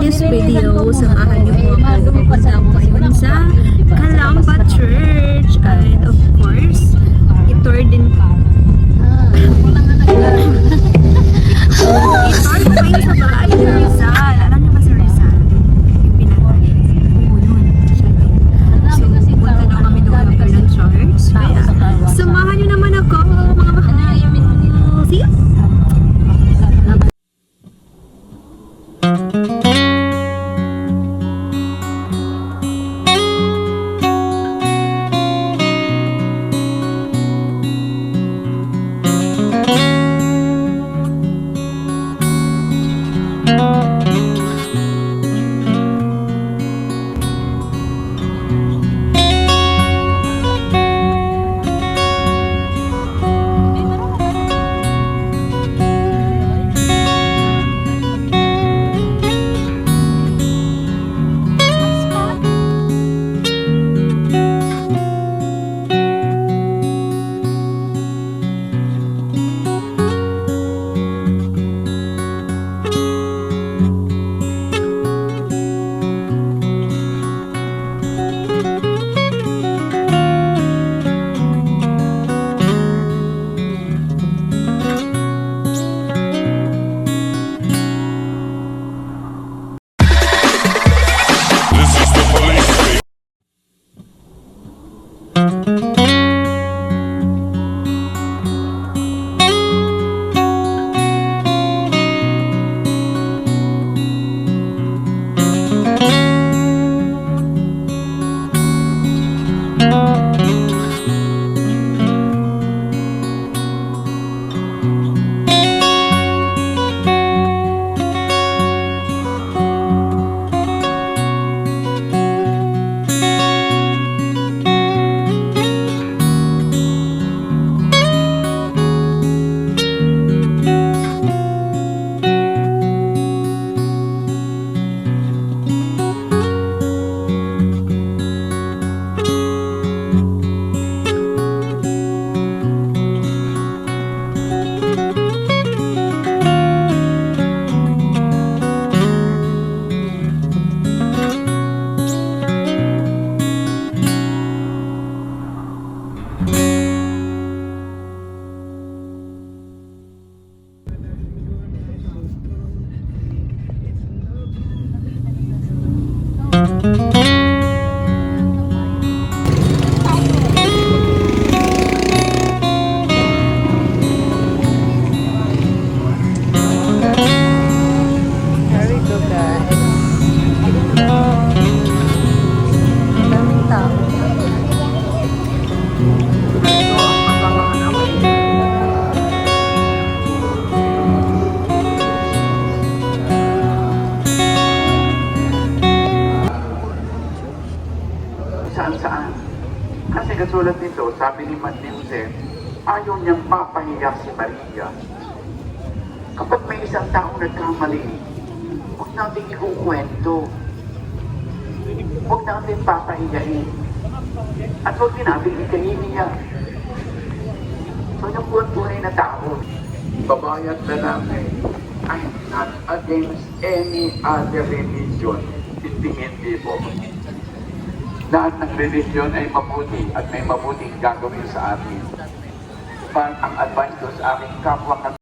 this video, samahan niyo po ako. Pupunta ako ngayon sa Calamba Church. And of course, itour din po. Itour po kayo sa bahay ni Rizal. Alam niyo ba si Rizal? Yung pinatay. Oo, yun. Siya din. So, pupunta daw kami doon ng church. Kaya, samahan niyo naman ako, mga mahal. See you! Saan-saan. Kasi katulad nito, sabi ni Jose, ayaw niyang mapahiya si Maria. Kapag may isang taong nagkamali, huwag natin ikukwento. Huwag natin papahiyain. At huwag din natin ikahihiya. So yung buhay na tao, babae at lalaki, I'm not against any other religion. Hindi po. Lahat ng religion ay mabuti at may mabuting gagawin sa atin. But ang advice ko sa aking kapwa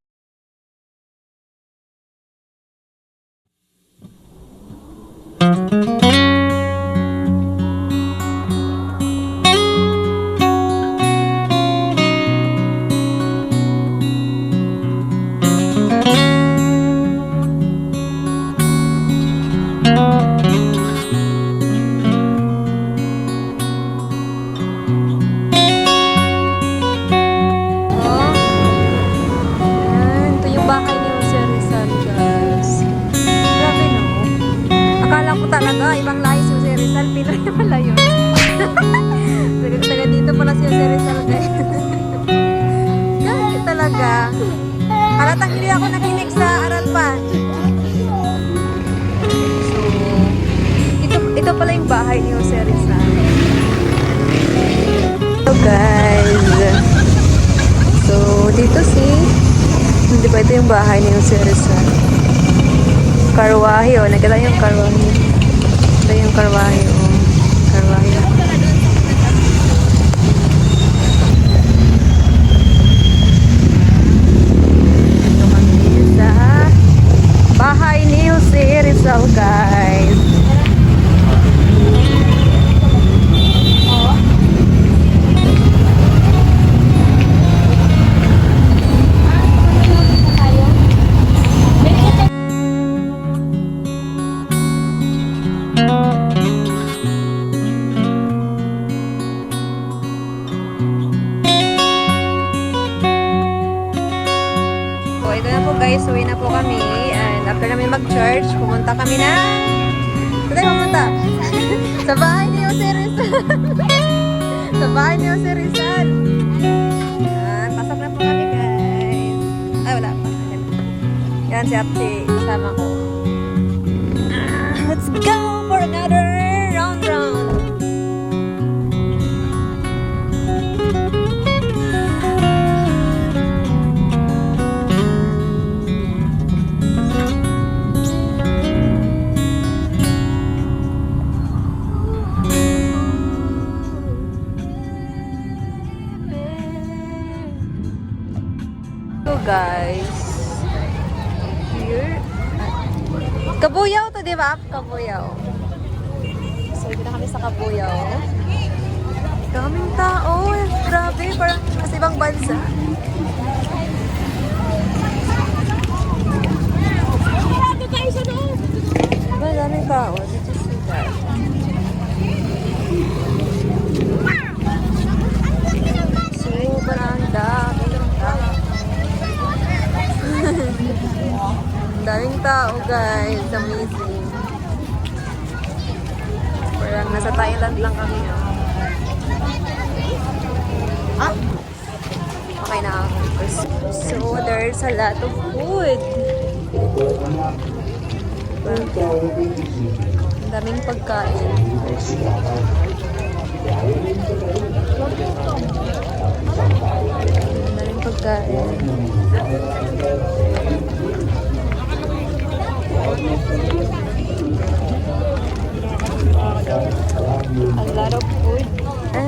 talaga, ibang lahi si Jose Rizal, Pinoy pala yun. Taga dito pala si Jose Rizal, guys. Gagi talaga. Halatang hindi ako nakinig sa Aralpan. So, ito pala yung bahay ni Jose Rizal. So guys, so dito si, di ba ito yung bahay ni Jose Rizal? Karwahe, oh. Nakita yung karwahe. Ito yung karwahe, oh. Karwahe. Ito kami sa bahay ni Jose Rizal, guys. So, ito na po guys, uwi na po kami. And after namin mag-church, pumunta kami na... Saan tayo pumunta? Sa bahay ni Jose Rizal. Sa bahay ni Jose Rizal. Yan, pasok na po kami guys. Ay, wala pa. Yan si Ate, kasama ko. Let's go for another round. So guys, here, Kabuyaw to, di ba? Kabuyaw. So, dito na kami sa Kabuyaw. Daming tao. Grabe, parang nasa ibang bansa. Diba, daming tao. Did you see that? Sobrang daming tao. Daming tao, guys. Amazing. Parang nasa Thailand lang kami. Okay na ako. So, there's a lot of food. Ang daming pagkain. Ang daming pagkain. A lot of food. And